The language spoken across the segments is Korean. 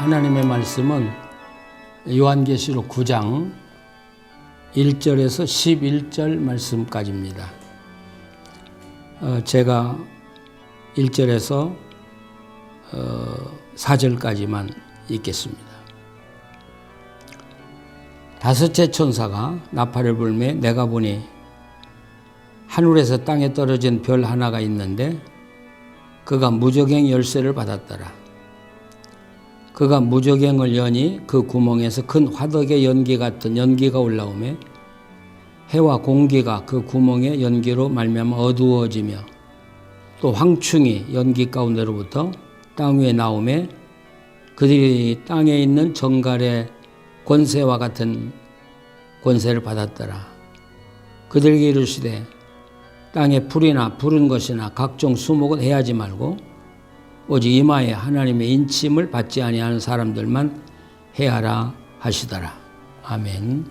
하나님의 말씀은 요한계시록 9장 1절에서 11절 말씀까지입니다. 제가 1절에서 4절까지만 읽겠습니다. 다섯째 천사가 나팔을 불매 내가 보니 하늘에서 땅에 떨어진 별 하나가 있는데 그가 무저갱 열쇠를 받았더라. 그가 무저갱을 여니 그 구멍에서 큰 화덕의 연기 같은 연기가 올라오매 해와 공기가 그 구멍의 연기로 말미암아 어두워지며 또 황충이 연기 가운데로부터 땅 위에 나오매 그들이 땅에 있는 정갈의 권세와 같은 권세를 받았더라. 그들에게 이르시되 땅에 풀이나 푸른 것이나 각종 수목은 해하지 말고 오직 이마에 하나님의 인침을 받지 아니하는 사람들만 해하라 하시더라. 아멘.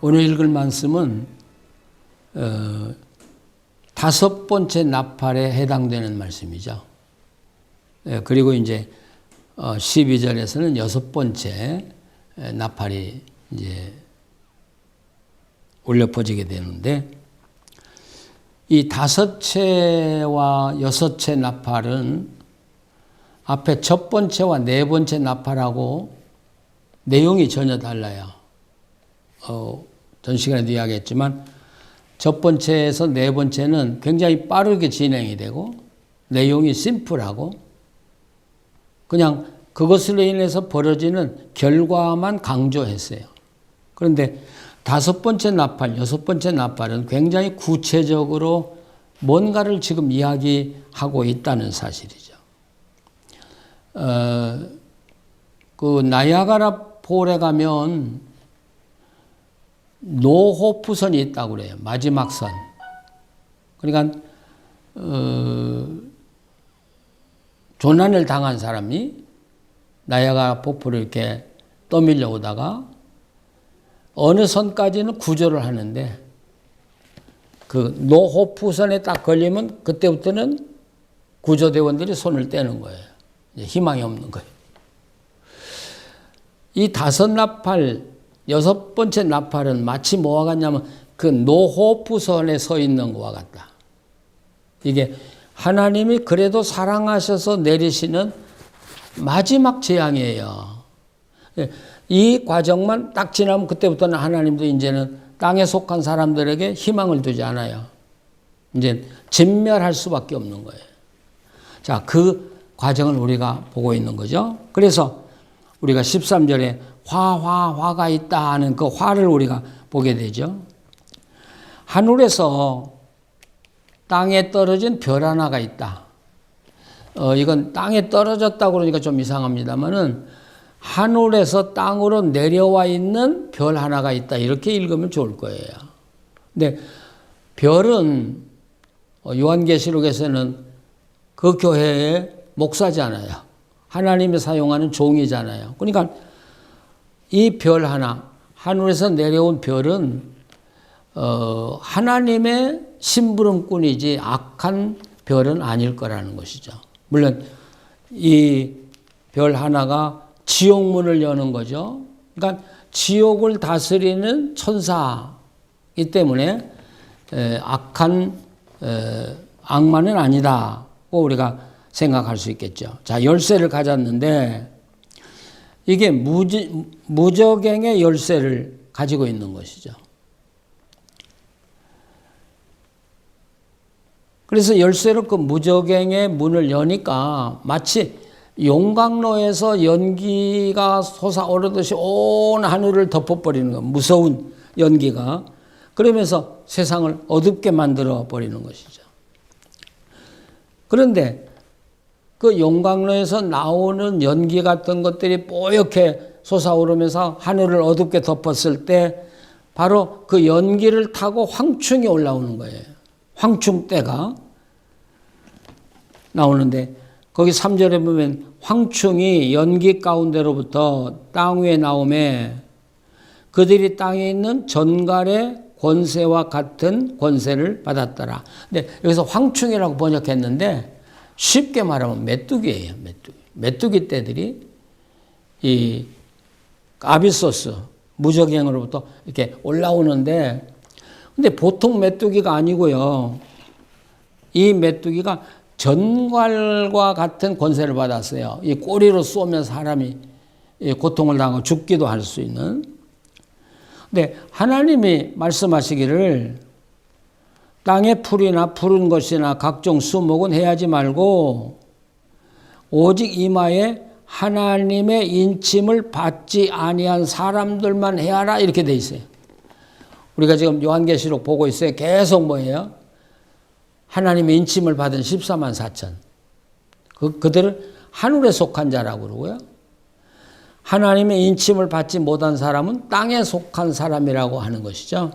오늘 읽을 말씀은 다섯 번째 나팔에 해당되는 말씀이죠. 그리고 이제 12절에서는 여섯 번째 나팔이 이제 울려 퍼지게 되는데 이 다섯째와 여섯째 나팔은 앞에 첫 번째와 네 번째 나팔하고 내용이 전혀 달라요. 전 시간에도 이야기했지만 첫 번째에서 네 번째는 굉장히 빠르게 진행이 되고 내용이 심플하고 그냥 그것으로 인해서 벌어지는 결과만 강조했어요. 그런데 다섯 번째 나팔, 여섯 번째 나팔은 굉장히 구체적으로 뭔가를 지금 이야기하고 있다는 사실이죠. 그 나야가라 폴에 가면 노호프선이 있다고 그래요. 마지막 선. 그러니까 조난을 당한 사람이 나야가라 폭포를 이렇게 떠밀려 오다가 어느 선까지는 구조를 하는데 그 노호프선에 딱 걸리면 그때부터는 구조대원들이 손을 떼는 거예요. 희망이 없는 거예요. 이 다섯 나팔, 여섯 번째 나팔은 마치 뭐와 같냐면 그 노호프선에 서 있는 것과 같다. 이게 하나님이 그래도 사랑하셔서 내리시는 마지막 재앙이에요. 이 과정만 딱 지나면 그때부터는 하나님도 이제는 땅에 속한 사람들에게 희망을 두지 않아요. 이제 진멸할 수밖에 없는 거예요. 자, 그 과정을 우리가 보고 있는 거죠. 그래서 우리가 13절에 화가 있다 하는 그 화를 우리가 보게 되죠. 하늘에서 땅에 떨어진 별 하나가 있다. 이건 땅에 떨어졌다고 그러니까 좀 이상합니다만은 하늘에서 땅으로 내려와 있는 별 하나가 있다. 이렇게 읽으면 좋을 거예요. 근데 별은 요한계시록에서는 그 교회의 목사잖아요. 하나님이 사용하는 종이잖아요. 그러니까 이 별 하나, 하늘에서 내려온 별은 하나님의 심부름꾼이지 악한 별은 아닐 거라는 것이죠. 물론 이 별 하나가 지옥문을 여는 거죠. 그러니까 지옥을 다스리는 천사이기 때문에 악한 악마는 아니다고 우리가 생각할 수 있겠죠. 자, 열쇠를 가졌는데 이게 무저갱의 열쇠를 가지고 있는 것이죠. 그래서 열쇠로 그 무저갱의 문을 여니까 마치 용광로에서 연기가 솟아오르듯이 온 하늘을 덮어버리는 거, 무서운 연기가. 그러면서 세상을 어둡게 만들어 버리는 것이죠. 그런데 그 용광로에서 나오는 연기 같은 것들이 뽀얗게 솟아오르면서 하늘을 어둡게 덮었을 때 바로 그 연기를 타고 황충이 올라오는 거예요. 황충대가 나오는데 거기 3절에 보면 황충이 연기 가운데로부터 땅 위에 나오매 그들이 땅에 있는 전갈의 권세와 같은 권세를 받았더라. 근데 여기서 황충이라고 번역했는데 쉽게 말하면 메뚜기예요. 메뚜기. 메뚜기 떼들이 이 아비소스 무적행으로부터 이렇게 올라오는데, 근데 보통 메뚜기가 아니고요. 이 메뚜기가 전갈과 같은 권세를 받았어요. 이 꼬리로 쏘면 사람이 고통을 당하고 죽기도 할 수 있는. 근데 하나님이 말씀하시기를 땅의 풀이나 푸른 것이나 각종 수목은 해하지 말고 오직 이마에 하나님의 인침을 받지 아니한 사람들만 해하라, 이렇게 돼 있어요. 우리가 지금 요한계시록 보고 있어요. 계속 뭐예요? 하나님의 인침을 받은 14만 4천. 그들을 하늘에 속한 자라고 그러고요. 하나님의 인침을 받지 못한 사람은 땅에 속한 사람이라고 하는 것이죠.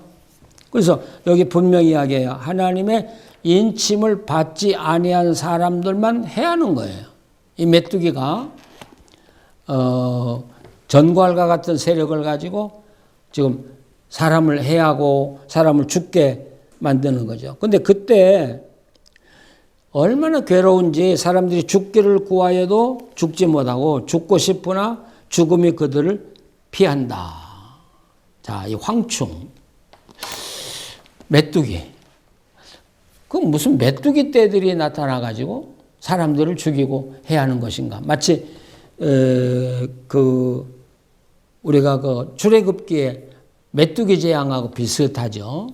그래서 여기 분명히 이야기해요. 하나님의 인침을 받지 아니한 사람들만 해하는 거예요. 이 메뚜기가 전갈과 같은 세력을 가지고 지금 사람을 해하고 사람을 죽게 만드는 거죠. 근데 그때 얼마나 괴로운지, 사람들이 죽기를 구하여도 죽지 못하고 죽고 싶으나 죽음이 그들을 피한다. 자, 이 황충, 메뚜기. 그 무슨 메뚜기 떼들이 나타나가지고 사람들을 죽이고 해야 하는 것인가? 마치 우리가 그 출애굽기에 메뚜기 재앙하고 비슷하죠.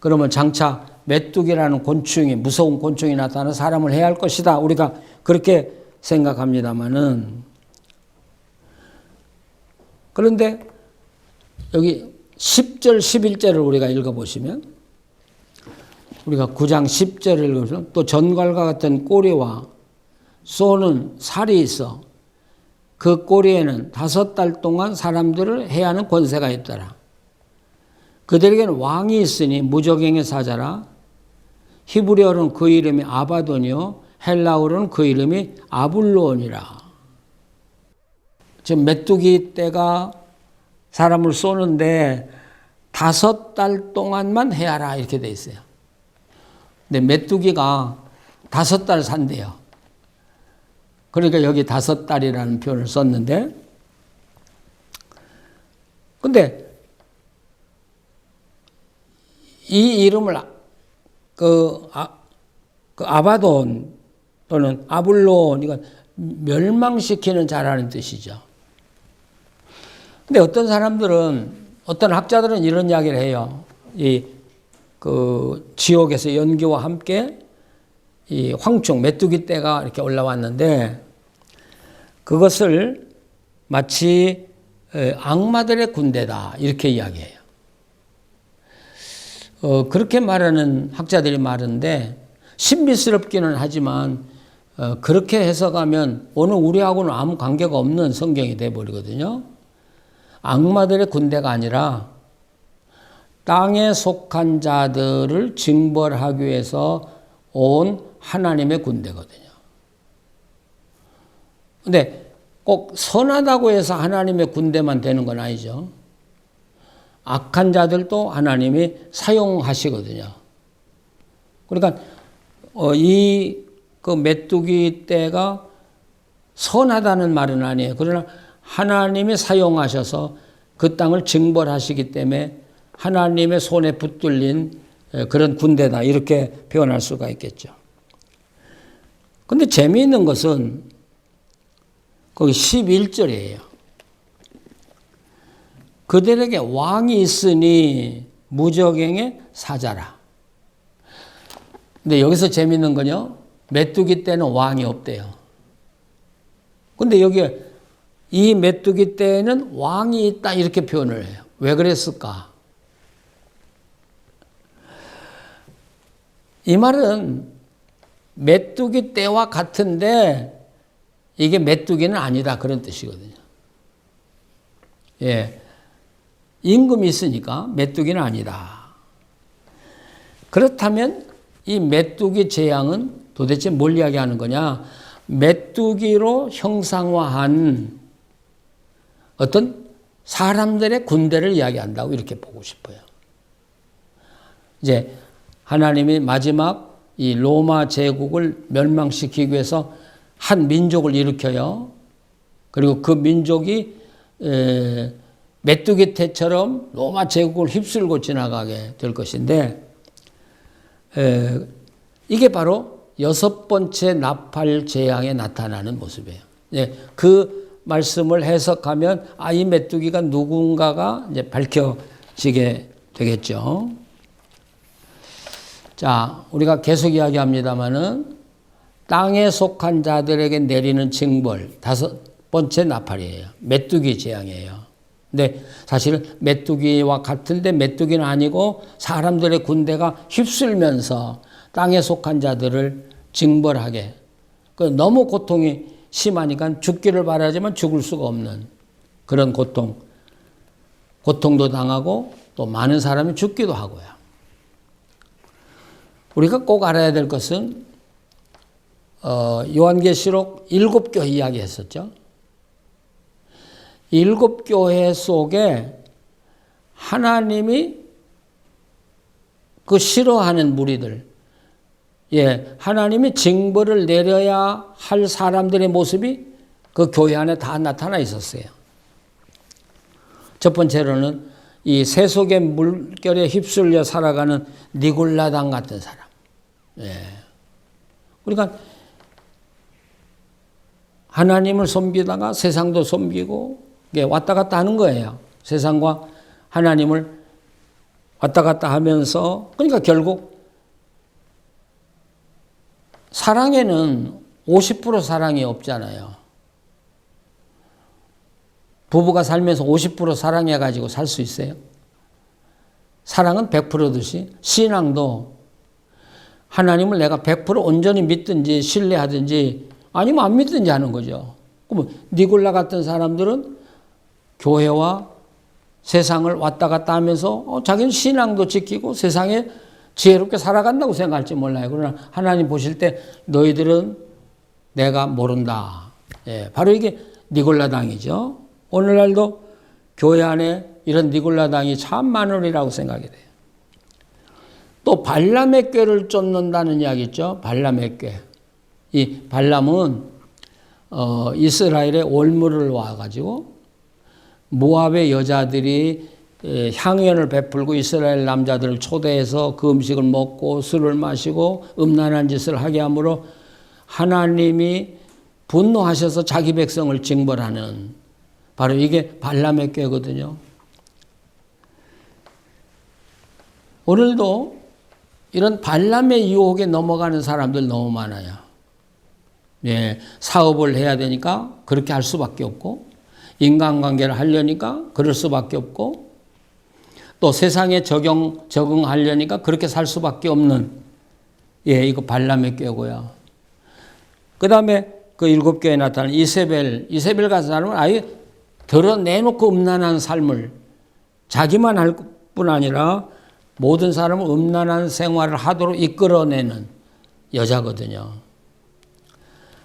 그러면 장차 메뚜기라는 곤충이, 무서운 곤충이 나타나 사람을 해야 할 것이다. 우리가 그렇게 생각합니다마는, 그런데 여기 10절, 11절을 우리가 읽어보시면, 우리가 9장 10절을 읽으면 또 전갈과 같은 꼬리와 쏘는 살이 있어 그 꼬리에는 5달 동안 사람들을 해야 하는 권세가 있더라. 그들에게는 왕이 있으니 무적행의 사자라. 히브리어로는 그 이름이 아바돈이요 헬라어로는 그 이름이 아불론이라. 지금 메뚜기 떼가 사람을 쏘는데 5달 동안만 해야라, 이렇게 돼 있어요. 근데 메뚜기가 5달 산대요. 그러니까 여기 5달이라는 표현을 썼는데, 근데 이 이름을 아바돈 또는 아불론, 이건 멸망시키는 자라는 뜻이죠. 근데 어떤 사람들은, 어떤 학자들은 이런 이야기를 해요. 지옥에서 연기와 함께 이 황충, 메뚜기 떼가 이렇게 올라왔는데, 그것을 마치 악마들의 군대다, 이렇게 이야기해요. 그렇게 말하는 학자들이 많은데, 신비스럽기는 하지만, 그렇게 해석하면 오늘 우리하고는 아무 관계가 없는 성경이 돼버리거든요. 악마들의 군대가 아니라 땅에 속한 자들을 징벌하기 위해서 온 하나님의 군대거든요. 근데 꼭 선하다고 해서 하나님의 군대만 되는 건 아니죠. 악한 자들도 하나님이 사용하시거든요. 그러니까 그 메뚜기 떼가 선하다는 말은 아니에요. 그러나 하나님이 사용하셔서 그 땅을 징벌하시기 때문에 하나님의 손에 붙들린 그런 군대다, 이렇게 표현할 수가 있겠죠. 근데 재미있는 것은 거기 11절이에요. 그들에게 왕이 있으니 무적행의 사자라. 근데 여기서 재미있는 건요, 메뚜기 떼는 왕이 없대요. 근데 여기 이 메뚜기 떼에는 왕이 있다, 이렇게 표현을 해요. 왜 그랬을까? 이 말은 메뚜기 떼와 같은데 이게 메뚜기는 아니다, 그런 뜻이거든요. 예, 임금이 있으니까 메뚜기는 아니다. 그렇다면 이 메뚜기 재앙은 도대체 뭘 이야기하는 거냐? 메뚜기로 형상화한 어떤 사람들의 군대를 이야기한다고 이렇게 보고 싶어요. 이제 하나님이 마지막 이 로마 제국을 멸망시키기 위해서 한 민족을 일으켜요. 그리고 그 민족이 메뚜기 떼처럼 로마 제국을 휩쓸고 지나가게 될 것인데, 이게 바로 6번째 나팔 재앙에 나타나는 모습이에요. 그 말씀을 해석하면 이 메뚜기가 누군가가 이제 밝혀지게 되겠죠. 자, 우리가 계속 이야기합니다마는 땅에 속한 자들에게 내리는 징벌 5번째 나팔이에요. 메뚜기 재앙이에요. 근데 사실은 메뚜기와 같은데 메뚜기는 아니고 사람들의 군대가 휩쓸면서 땅에 속한 자들을 징벌하게. 너무 고통이 심하니까 죽기를 바라지만 죽을 수가 없는 그런 고통도 당하고 또 많은 사람이 죽기도 하고요. 우리가 꼭 알아야 될 것은 요한계시록 7교회 이야기했었죠. 7교회 속에 하나님이 그 싫어하는 무리들, 하나님이 징벌을 내려야 할 사람들의 모습이 그 교회 안에 다 나타나 있었어요. 첫 번째로는 이 세속의 물결에 휩쓸려 살아가는 니골라당 같은 사람. 그러니까 하나님을 섬기다가 세상도 섬기고 왔다 갔다 하는 거예요. 세상과 하나님을 왔다 갔다 하면서, 그러니까 결국 사랑에는 50% 사랑이 없잖아요. 부부가 살면서 50% 사랑해가지고 살 수 있어요? 사랑은 100%듯이 신앙도 하나님을 내가 100% 온전히 믿든지 신뢰하든지 아니면 안 믿든지 하는 거죠. 그러면 니골라 같은 사람들은 교회와 세상을 왔다 갔다 하면서 자기는 신앙도 지키고 세상에 지혜롭게 살아간다고 생각할지 몰라요. 그러나 하나님 보실 때 너희들은 내가 모른다. 바로 이게 니골라당이죠. 오늘날도 교회 안에 이런 니골라당이 참 많으리라고 생각이 돼요. 또 발람의 꾀를 쫓는다는 이야기 있죠. 발람의 꾀. 이 발람은 이스라엘에 올무를 와가지고 모압의 여자들이 향연을 베풀고 이스라엘 남자들을 초대해서 그 음식을 먹고 술을 마시고 음란한 짓을 하게 하므로 하나님이 분노하셔서 자기 백성을 징벌하는, 바로 이게 발람의 꾀거든요. 오늘도 이런 발람의 유혹에 넘어가는 사람들 너무 많아요. 사업을 해야 되니까 그렇게 할 수밖에 없고, 인간관계를 하려니까 그럴 수밖에 없고, 또 세상에 적응하려니까 그렇게 살 수밖에 없는, 이거 발람의 꾀고요. 그 다음에 그 7교회에 나타난 이세벨 같은 사람은 아예 드러내놓고 음란한 삶을 자기만 할 뿐 아니라 모든 사람을 음란한 생활을 하도록 이끌어내는 여자거든요.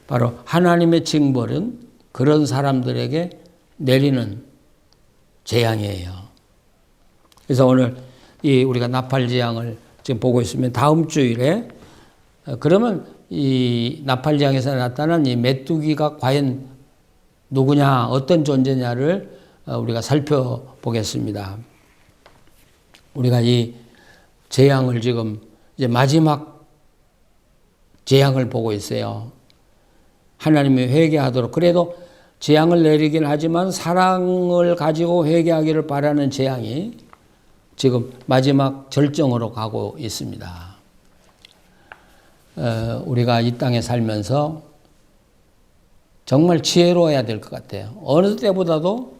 바로 하나님의 징벌은 그런 사람들에게 내리는 재앙이에요. 그래서 오늘 우리가 나팔 재앙을 지금 보고 있으면 다음 주일에 그러면 이 나팔 재앙에서 나타난 이 메뚜기가 과연 누구냐, 어떤 존재냐를 우리가 살펴보겠습니다. 우리가 이 재앙을 지금 이제 마지막 재앙을 보고 있어요. 하나님이 회개하도록, 그래도 재앙을 내리긴 하지만 사랑을 가지고 회개하기를 바라는 재앙이 지금 마지막 절정으로 가고 있습니다. 우리가 이 땅에 살면서 정말 지혜로워야 될 것 같아요. 어느 때보다도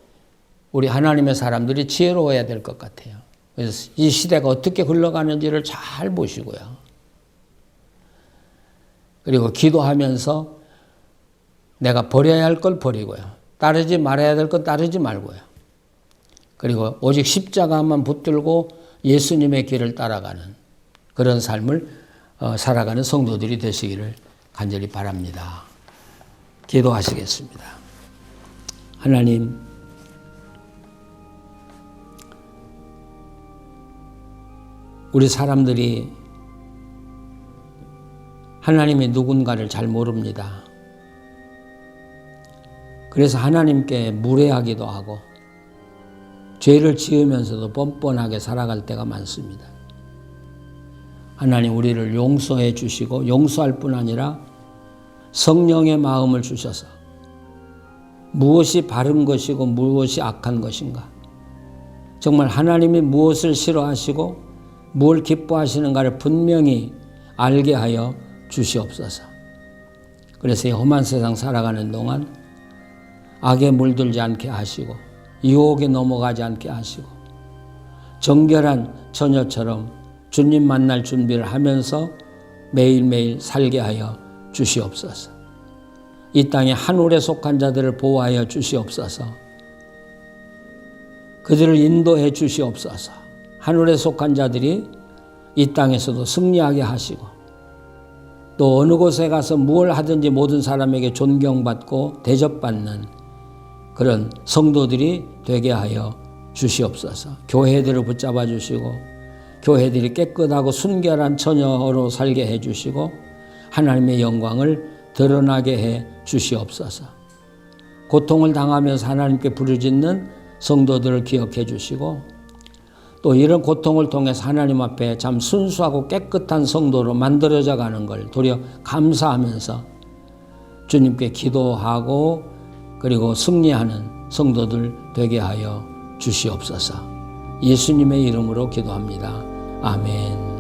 우리 하나님의 사람들이 지혜로워야 될 것 같아요. 그래서 이 시대가 어떻게 흘러가는지를 잘 보시고요. 그리고 기도하면서 내가 버려야 할 걸 버리고요. 따르지 말아야 될 건 따르지 말고요. 그리고 오직 십자가만 붙들고 예수님의 길을 따라가는 그런 삶을 살아가는 성도들이 되시기를 간절히 바랍니다. 기도하시겠습니다. 하나님, 우리 사람들이 하나님이 누군가를 잘 모릅니다. 그래서 하나님께 무례하기도 하고 죄를 지으면서도 뻔뻔하게 살아갈 때가 많습니다. 하나님 우리를 용서해 주시고 용서할 뿐 아니라 성령의 마음을 주셔서 무엇이 바른 것이고 무엇이 악한 것인가, 정말 하나님이 무엇을 싫어하시고 무엇을 기뻐하시는가를 분명히 알게 하여 주시옵소서. 그래서 이 험한 세상 살아가는 동안 악에 물들지 않게 하시고 유혹에 넘어가지 않게 하시고 정결한 처녀처럼 주님 만날 준비를 하면서 매일매일 살게 하여 주시옵소서. 이 땅에 한올에 속한 자들을 보호하여 주시옵소서. 그들을 인도해 주시옵소서. 한올에 속한 자들이 이 땅에서도 승리하게 하시고 또 어느 곳에 가서 무엇을 하든지 모든 사람에게 존경받고 대접받는 그런 성도들이 되게 하여 주시옵소서. 교회들을 붙잡아 주시고 교회들이 깨끗하고 순결한 처녀로 살게 해 주시고 하나님의 영광을 드러나게 해 주시옵소서. 고통을 당하면서 하나님께 부르짖는 성도들을 기억해 주시고 또 이런 고통을 통해서 하나님 앞에 참 순수하고 깨끗한 성도로 만들어져 가는 걸 도리어 감사하면서 주님께 기도하고 그리고 승리하는 성도들 되게 하여 주시옵소서. 예수님의 이름으로 기도합니다. 아멘.